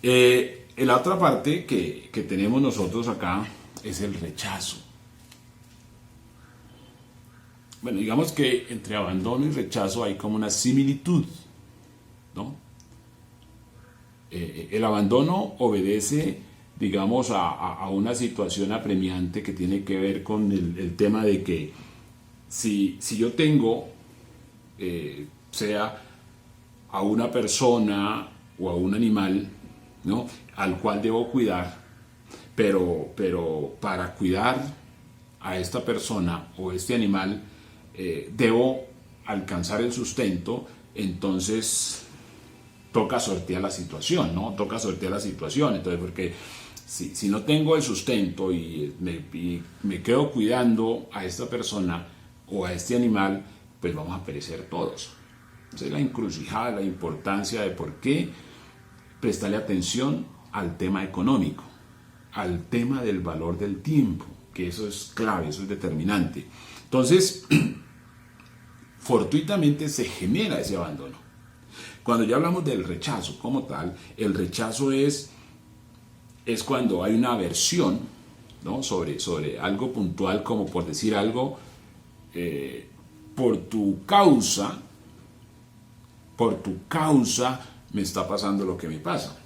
La otra parte que tenemos nosotros acá es el rechazo. Bueno, digamos que entre abandono y rechazo hay como una similitud, ¿no? El abandono obedece, digamos, a una situación apremiante que tiene que ver con el tema de que si yo tengo, sea a una persona o a un animal, ¿no?, al cual debo cuidar, pero para cuidar a esta persona o este animal debo alcanzar el sustento, entonces toca sortear la situación, ¿no? Toca sortear la situación, entonces porque si no tengo el sustento y me quedo cuidando a esta persona o a este animal, pues vamos a perecer todos. Esa es la encrucijada, la importancia de por qué prestarle atención al tema económico, al tema del valor del tiempo, que eso es clave, eso es determinante. Entonces, fortuitamente se genera ese abandono. Cuando ya hablamos del rechazo como tal, el rechazo es cuando hay una aversión, ¿no?, sobre algo puntual, como por decir algo, por tu causa me está pasando lo que me pasa.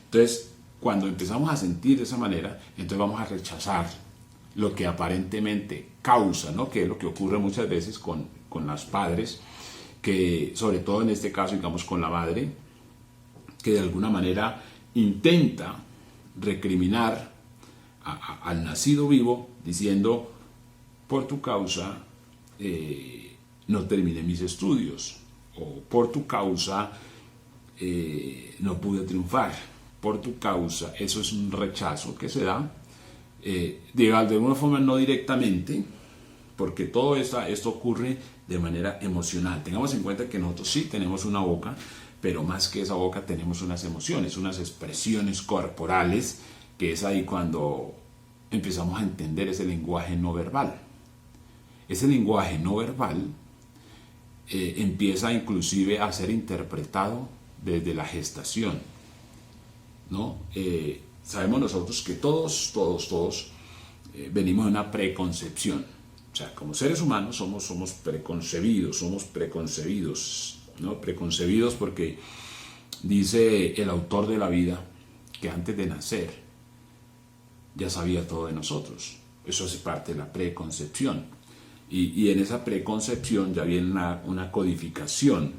Entonces, cuando empezamos a sentir de esa manera, entonces vamos a rechazar lo que aparentemente causa, ¿no?, que es lo que ocurre muchas veces con los padres, que sobre todo en este caso, digamos, con la madre, que de alguna manera intenta recriminar al nacido vivo diciendo: por tu causa no terminé mis estudios, o por tu causa no pude triunfar, por tu causa. Eso es un rechazo que se da de alguna forma, no directamente, porque todo esto ocurre de manera emocional. Tengamos en cuenta que nosotros sí tenemos una boca, pero más que esa boca tenemos unas emociones, unas expresiones corporales, que es ahí cuando empezamos a entender ese lenguaje no verbal. Ese lenguaje no verbal empieza inclusive a ser interpretado desde la gestación, ¿no? Sabemos nosotros que todos venimos de una preconcepción. O sea, como seres humanos somos preconcebidos, ¿no? Preconcebidos porque dice el autor de la vida que antes de nacer ya sabía todo de nosotros. Eso hace parte de la preconcepción. Y en esa preconcepción ya viene una codificación,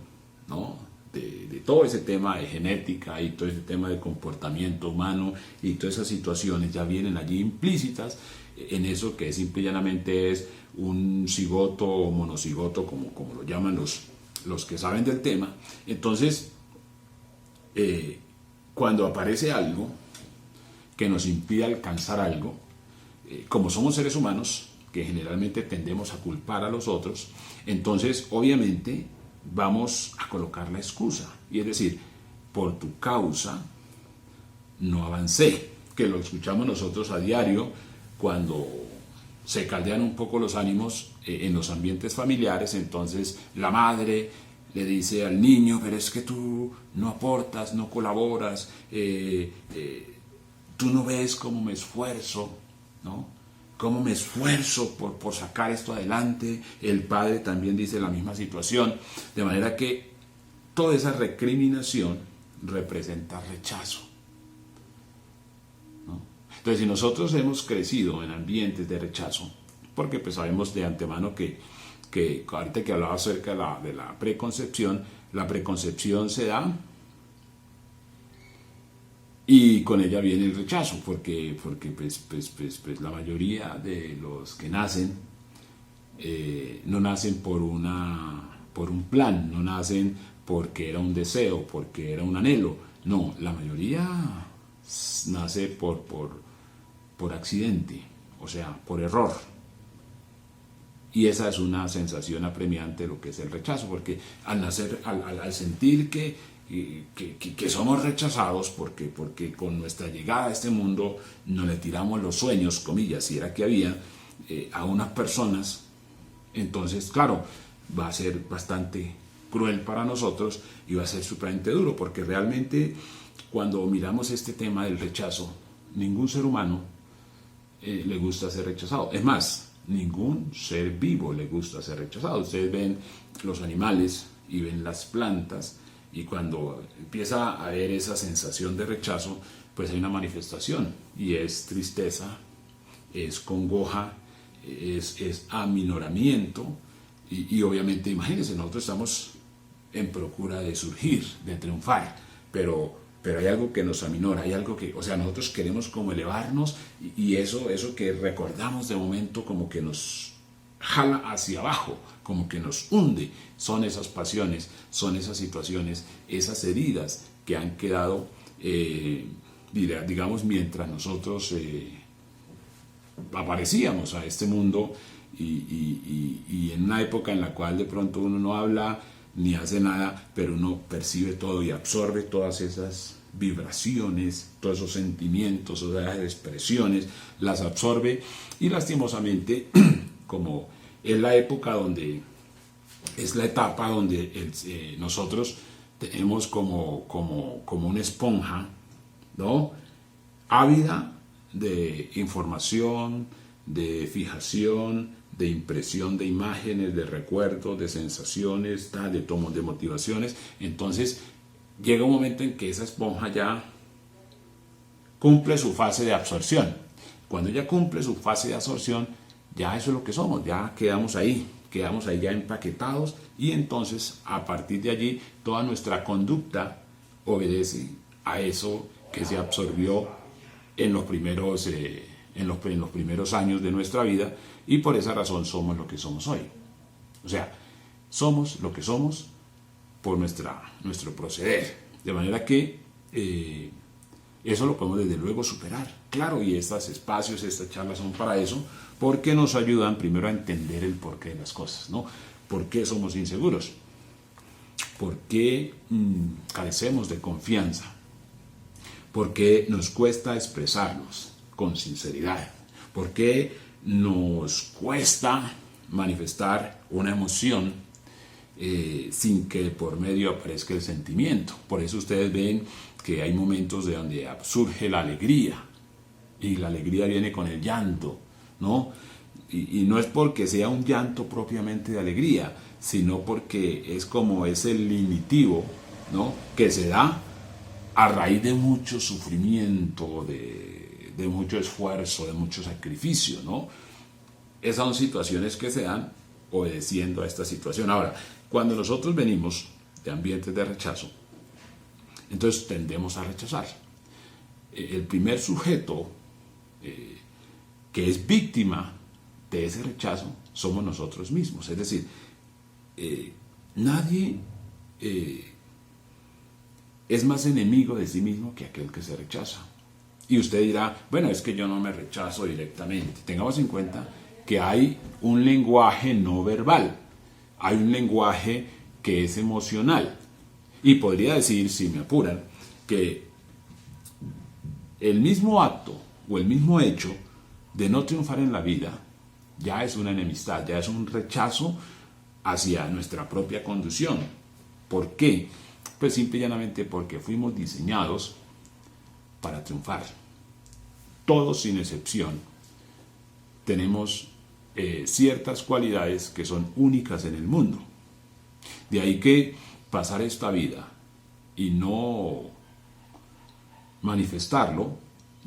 ¿no?, de todo ese tema de genética y todo ese tema de comportamiento humano, y todas esas situaciones ya vienen allí implícitas en eso que simple y llanamente es un cigoto o monocigoto, como lo llaman los que saben del tema. Entonces, cuando aparece algo que nos impide alcanzar algo, como somos seres humanos, que generalmente tendemos a culpar a los otros, entonces obviamente vamos a colocar la excusa, y es decir, por tu causa no avancé, que lo escuchamos nosotros a diario cuando se caldean un poco los ánimos en los ambientes familiares. Entonces la madre le dice al niño: pero es que tú no aportas, no colaboras, tú no ves cómo me esfuerzo, ¿no?, cómo me esfuerzo por sacar esto adelante. El padre también dice la misma situación, de manera que toda esa recriminación representa rechazo, ¿no? Entonces, si nosotros hemos crecido en ambientes de rechazo, porque pues sabemos de antemano que ahorita que hablaba acerca de la preconcepción se da y con ella viene el rechazo, porque pues la mayoría de los que nacen no nacen por un plan, no nacen porque era un deseo, porque era un anhelo. No, la mayoría nace por accidente, o sea, por error. Y esa es una sensación apremiante de lo que es el rechazo, porque al nacer, al sentir que somos rechazados, porque con nuestra llegada a este mundo no le tiramos los sueños, comillas, si era que había, a unas personas, entonces claro, va a ser bastante cruel para nosotros y va a ser supremamente duro, porque realmente cuando miramos este tema del rechazo, ningún ser humano le gusta ser rechazado. Es más, ningún ser vivo le gusta ser rechazado. Ustedes ven los animales y ven las plantas, y cuando empieza a haber esa sensación de rechazo, pues hay una manifestación, y es tristeza, es congoja, es aminoramiento, y obviamente, imagínense, nosotros estamos en procura de surgir, de triunfar, pero hay algo que nos aminora, hay algo que, o sea, nosotros queremos como elevarnos, y eso que recordamos de momento como que nos jala hacia abajo, como que nos hunde. Son esas pasiones, son esas situaciones, esas heridas que han quedado, digamos, mientras nosotros aparecíamos a este mundo, y en una época en la cual de pronto uno no habla ni hace nada, pero uno percibe todo y absorbe todas esas vibraciones, todos esos sentimientos, todas esas expresiones, las absorbe, y lastimosamente, como es la época donde, es la etapa donde nosotros tenemos como una esponja, ¿no?, ávida de información, de fijación, de impresión de imágenes, de recuerdos, de sensaciones, de tomos de motivaciones. Entonces llega un momento en que esa esponja ya cumple su fase de absorción. Cuando ya cumple su fase de absorción, ya eso es lo que somos, ya quedamos ahí ya empaquetados, y entonces a partir de allí toda nuestra conducta obedece a eso que se absorbió en los primeros años de nuestra vida, y por esa razón somos lo que somos hoy. O sea, somos lo que somos por nuestro proceder. De manera que eso lo podemos desde luego superar. Claro, y estos espacios, estas charlas son para eso, porque nos ayudan primero a entender el porqué de las cosas, ¿no? ¿Por qué somos inseguros? ¿Por qué carecemos de confianza? ¿Por qué nos cuesta expresarnos con sinceridad? ¿Por qué nos cuesta manifestar una emoción sin que por medio aparezca el sentimiento? Por eso ustedes ven que hay momentos de donde surge la alegría, y la alegría viene con el llanto, ¿no? Y no es porque sea un llanto propiamente de alegría, sino porque es como ese linitivo, ¿no?, que se da a raíz de mucho sufrimiento, de mucho esfuerzo, de mucho sacrificio, ¿no? Esas son situaciones que se dan obedeciendo a esta situación. Ahora, cuando nosotros venimos de ambientes de rechazo, entonces tendemos a rechazar. El primer sujeto que es víctima de ese rechazo somos nosotros mismos. Es decir, nadie es más enemigo de sí mismo que aquel que se rechaza. Y usted dirá, bueno, es que yo no me rechazo directamente. Tengamos en cuenta que hay un lenguaje no verbal, hay un lenguaje que es emocional. Y podría decir, si me apuran, que el mismo acto o el mismo hecho de no triunfar en la vida ya es una enemistad, ya es un rechazo hacia nuestra propia conducción. ¿Por qué? Pues simple y llanamente porque fuimos diseñados para triunfar. Todos sin excepción tenemos ciertas cualidades que son únicas en el mundo. De ahí que pasar esta vida y no manifestarlo,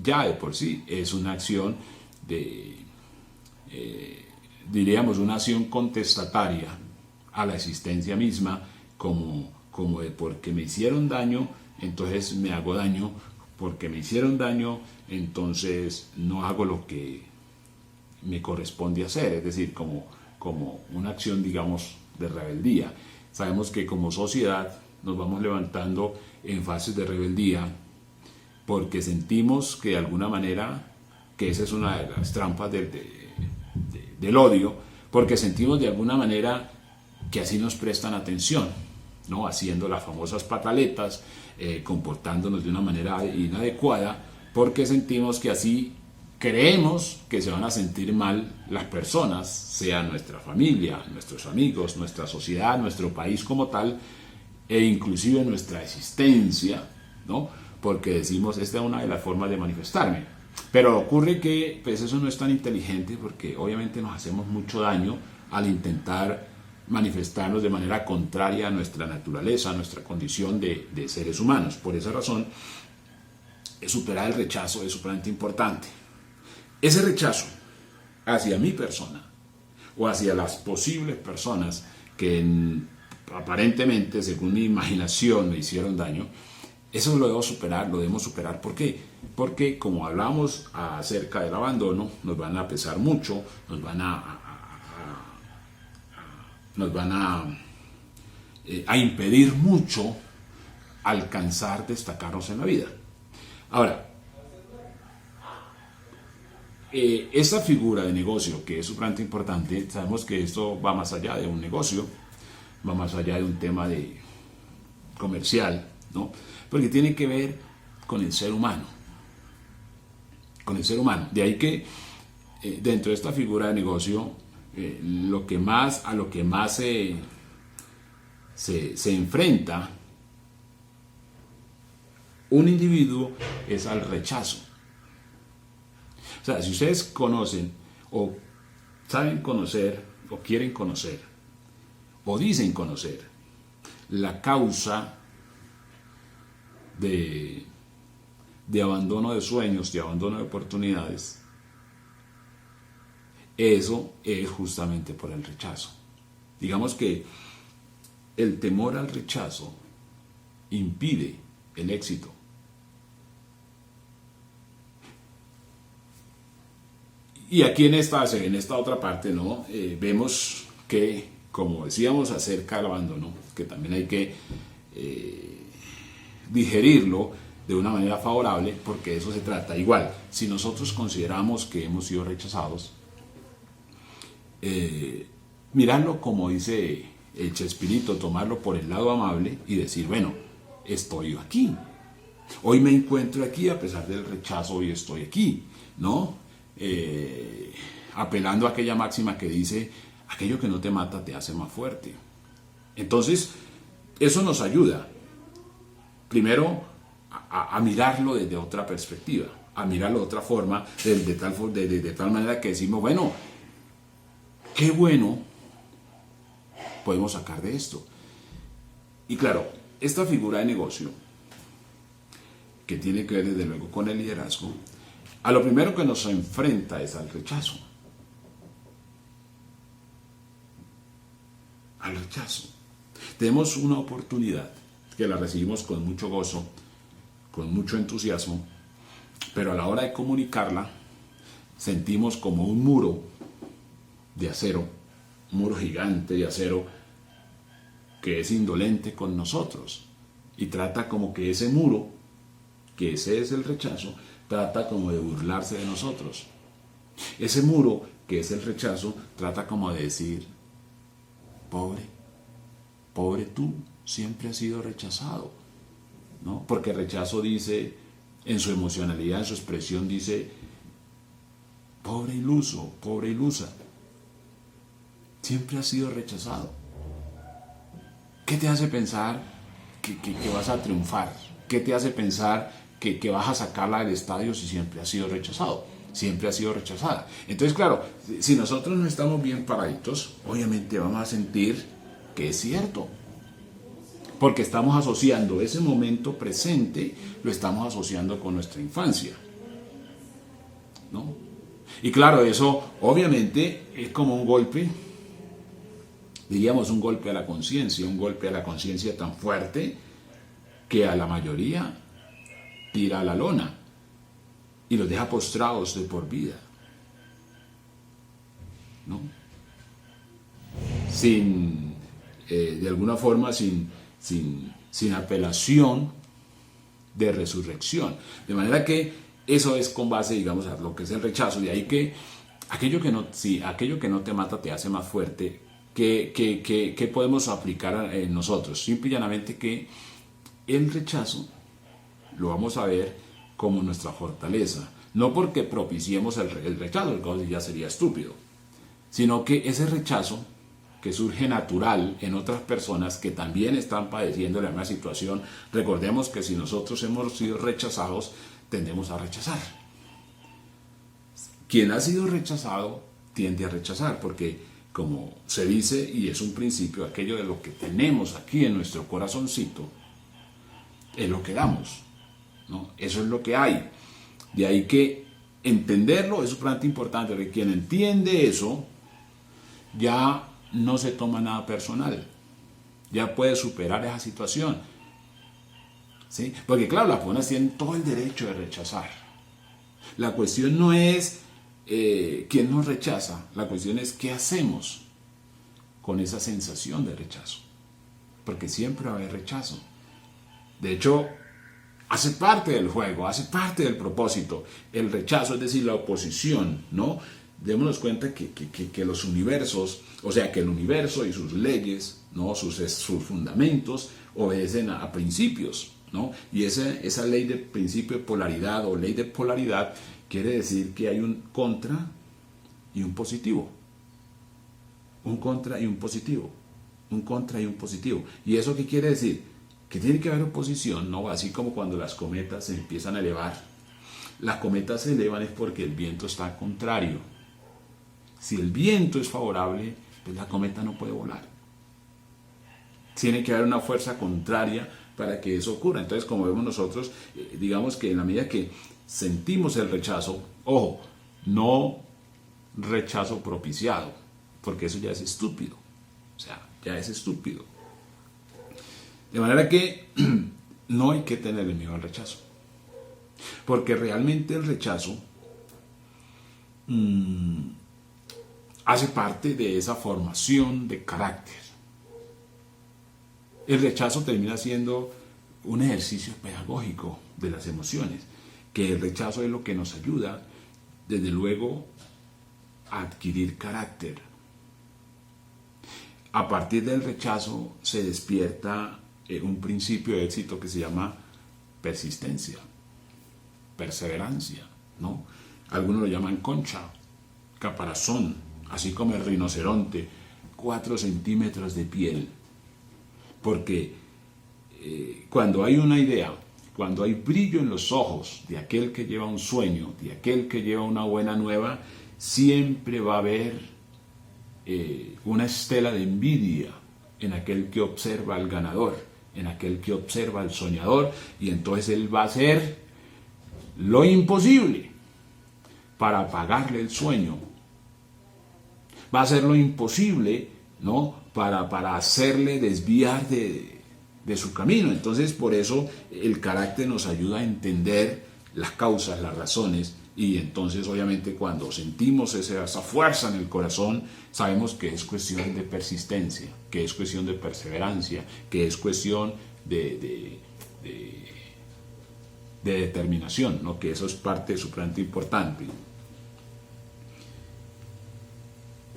ya de por sí es una acción diríamos, una acción contestataria a la existencia misma, como de porque me hicieron daño, entonces me hago daño, porque me hicieron daño, entonces no hago lo que me corresponde hacer, es decir, como una acción, digamos, de rebeldía. Sabemos que como sociedad nos vamos levantando en fases de rebeldía porque sentimos que de alguna manera, que esa es una de las trampas del odio, porque sentimos de alguna manera que así nos prestan atención, ¿no?, haciendo las famosas pataletas, comportándonos de una manera inadecuada, porque sentimos que así creemos que se van a sentir mal las personas, sea nuestra familia, nuestros amigos, nuestra sociedad, nuestro país como tal, e inclusive nuestra existencia, ¿no?, porque decimos, esta es una de las formas de manifestarme. Pero ocurre que pues eso no es tan inteligente, porque obviamente nos hacemos mucho daño al intentar manifestarnos de manera contraria a nuestra naturaleza, a nuestra condición de seres humanos. Por esa razón, superar el rechazo es sumamente importante. Ese rechazo hacia mi persona o hacia las posibles personas que aparentemente, según mi imaginación, me hicieron daño, eso lo debemos superar. ¿Por qué? Porque como hablamos acerca del abandono, nos van a pesar mucho, nos van a impedir mucho alcanzar, destacarnos en la vida. Ahora, esta figura de negocio, que es sumamente importante, sabemos que esto va más allá de un negocio, va más allá de un tema de comercial, ¿no? Porque tiene que ver con el ser humano. Con el ser humano. De ahí que dentro de esta figura de negocio, a lo que más se enfrenta un individuo es al rechazo. O sea, si ustedes conocen o saben conocer o quieren conocer o dicen conocer la causa de abandono de sueños, de abandono de oportunidades, eso es justamente por el rechazo. Digamos que el temor al rechazo impide el éxito. Y aquí en esta otra parte, ¿no? Vemos que, como decíamos acerca del abandono, que también hay que digerirlo de una manera favorable, porque de eso se trata. Igual, si nosotros consideramos que hemos sido rechazados, mirarlo como dice el Chespirito, tomarlo por el lado amable y decir, bueno, estoy aquí. Hoy me encuentro aquí, a pesar del rechazo, hoy estoy aquí, ¿no? Apelando a aquella máxima que dice, aquello que no te mata te hace más fuerte. Entonces, eso nos ayuda, primero, a mirarlo desde otra perspectiva, a mirarlo de otra forma, de tal manera que decimos, bueno, qué bueno podemos sacar de esto. Y claro, esta figura de negocio, que tiene que ver desde luego con el liderazgo, a lo primero que nos enfrenta es al rechazo. Al rechazo. Tenemos una oportunidad que la recibimos con mucho gozo, con mucho entusiasmo, pero a la hora de comunicarla sentimos como un muro de acero, un muro gigante de acero que es indolente con nosotros y trata como que ese muro, que ese es el rechazo, trata como de burlarse de nosotros. Ese muro, que es el rechazo, trata como de decir, pobre tú, siempre has sido rechazado, ¿no? Porque rechazo dice, en su emocionalidad, en su expresión dice, pobre iluso, pobre ilusa, siempre has sido rechazado. ¿Qué te hace pensar que vas a triunfar? ¿Qué te hace pensar que vas a sacarla del estadio si siempre ha sido rechazado? Siempre ha sido rechazada. Entonces, claro, si nosotros no estamos bien paraditos, obviamente vamos a sentir que es cierto. Porque estamos asociando ese momento presente, lo estamos asociando con nuestra infancia, ¿no? Y claro, eso obviamente es como un golpe, diríamos un golpe a la conciencia tan fuerte que a la mayoría tira a la lona y los deja postrados de por vida, ¿no? Sin, de alguna forma, sin apelación de resurrección. De manera que eso es con base, digamos, a lo que es el rechazo. De ahí que aquello que no te mata te hace más fuerte. ¿Qué podemos aplicar en nosotros? Simple y llanamente que el rechazo lo vamos a ver como nuestra fortaleza, no porque propiciemos el rechazo, el cual ya sería estúpido, sino que ese rechazo que surge natural en otras personas que también están padeciendo la misma situación. Recordemos que si nosotros hemos sido rechazados, tendemos a rechazar. Quien ha sido rechazado tiende a rechazar, porque como se dice, y es un principio, aquello de lo que tenemos aquí en nuestro corazoncito, es lo que damos, ¿no? Eso es lo que hay. De ahí que entenderlo es sumamente importante, porque quien entiende eso, ya no se toma nada personal, ya puede superar esa situación, ¿sí? Porque claro, las personas tienen todo el derecho de rechazar. La cuestión no es quién nos rechaza, la cuestión es qué hacemos con esa sensación de rechazo, porque siempre va a haber rechazo. De hecho, hace parte del juego, hace parte del propósito, el rechazo, es decir, la oposición, ¿no? Démonos cuenta que los universos, o sea, que el universo y sus leyes, ¿no? sus fundamentos obedecen a principios, ¿no? Y esa ley de principio de polaridad o ley de polaridad quiere decir que hay un contra y un positivo. Un contra y un positivo. Un contra y un positivo. ¿Y eso qué quiere decir? Que tiene que haber oposición, ¿no? Así como cuando las cometas se empiezan a elevar. Las cometas se elevan es porque el viento está contrario. Si el viento es favorable, pues la cometa no puede volar. Tiene que haber una fuerza contraria para que eso ocurra. Entonces, como vemos nosotros, digamos que en la medida que sentimos el rechazo, ojo, no rechazo propiciado, porque eso ya es estúpido. O sea, ya es estúpido. De manera que no hay que tenerle miedo al rechazo. Porque realmente el rechazo hace parte de esa formación de carácter. El rechazo termina siendo un ejercicio pedagógico de las emociones, que el rechazo es lo que nos ayuda, desde luego, a adquirir carácter. A partir del rechazo se despierta un principio de éxito que se llama persistencia, perseverancia, ¿no? Algunos lo llaman concha, caparazón, así como el rinoceronte, 4 centímetros de piel. Porque cuando hay una idea, cuando hay brillo en los ojos de aquel que lleva un sueño, de aquel que lleva una buena nueva, siempre va a haber una estela de envidia en aquel que observa al ganador, en aquel que observa al soñador, y entonces él va a hacer lo imposible para apagarle el sueño. Va a hacer lo imposible, ¿no? para hacerle desviar de su camino. Entonces, por eso el carácter nos ayuda a entender las causas, las razones, y entonces obviamente cuando sentimos esa fuerza en el corazón, sabemos que es cuestión de persistencia, que es cuestión de perseverancia, que es cuestión de determinación, ¿no? Que eso es parte sumamente importante.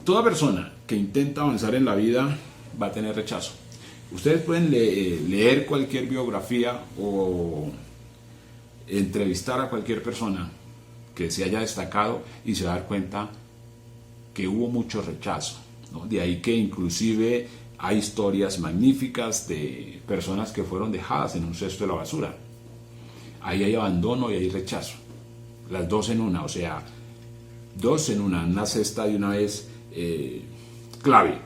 Toda persona que intenta avanzar en la vida va a tener rechazo. Ustedes pueden leer cualquier biografía o entrevistar a cualquier persona que se haya destacado y se va a dar cuenta que hubo mucho rechazo, ¿no? De ahí que inclusive hay historias magníficas de personas que fueron dejadas en un cesto de la basura. Ahí hay abandono y hay rechazo. Las dos en una, o sea, dos en una cesta de una vez clave.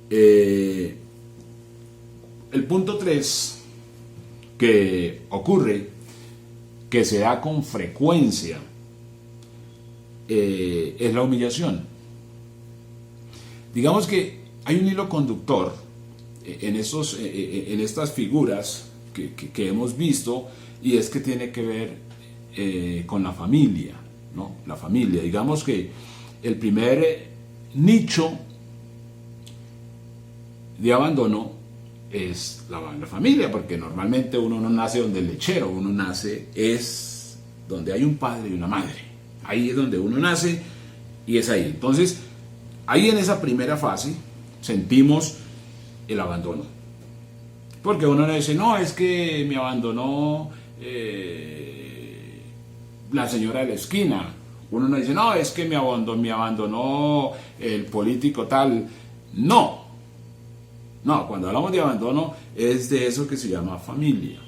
El punto 3 que ocurre, que se da con frecuencia, es la humillación. Digamos que hay un hilo conductor en estas figuras que hemos visto, y es que tiene que ver con la familia, ¿no? La familia. Digamos que el primer nicho de abandono es la familia, porque normalmente uno no nace donde el lechero, uno nace es donde hay un padre y una madre. Ahí es donde uno nace y es ahí. Entonces, ahí en esa primera fase sentimos el abandono. Porque uno le dice, no, es que me abandonó la señora de la esquina. Uno no dice, no, es que me abandonó el político tal. No. No, cuando hablamos de abandono es de eso que se llama familia.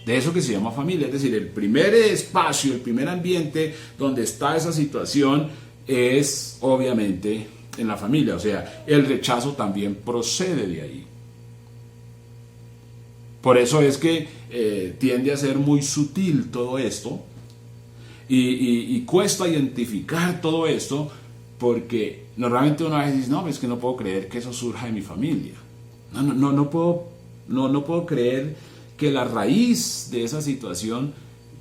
De eso que se llama familia. Es decir, el primer espacio, el primer ambiente donde está esa situación es obviamente en la familia. O sea, el rechazo también procede de ahí. Por eso es que tiende a ser muy sutil todo esto y cuesta identificar todo esto porque normalmente uno a veces dice, no, es que no puedo creer que eso surja de mi familia. No puedo creer que la raíz de esa situación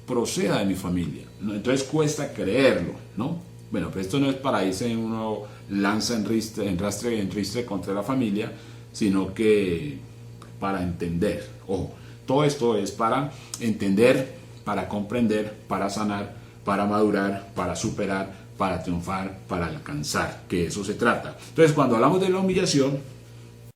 proceda de mi familia. ¿No? Entonces cuesta creerlo, ¿no? Bueno, pero esto no es para irse uno lanza en ristre contra la familia, sino que para entender. Ojo, todo esto es para entender, para comprender, para sanar, para madurar, para superar, para triunfar, para alcanzar, que eso se trata. Entonces, cuando hablamos de la humillación,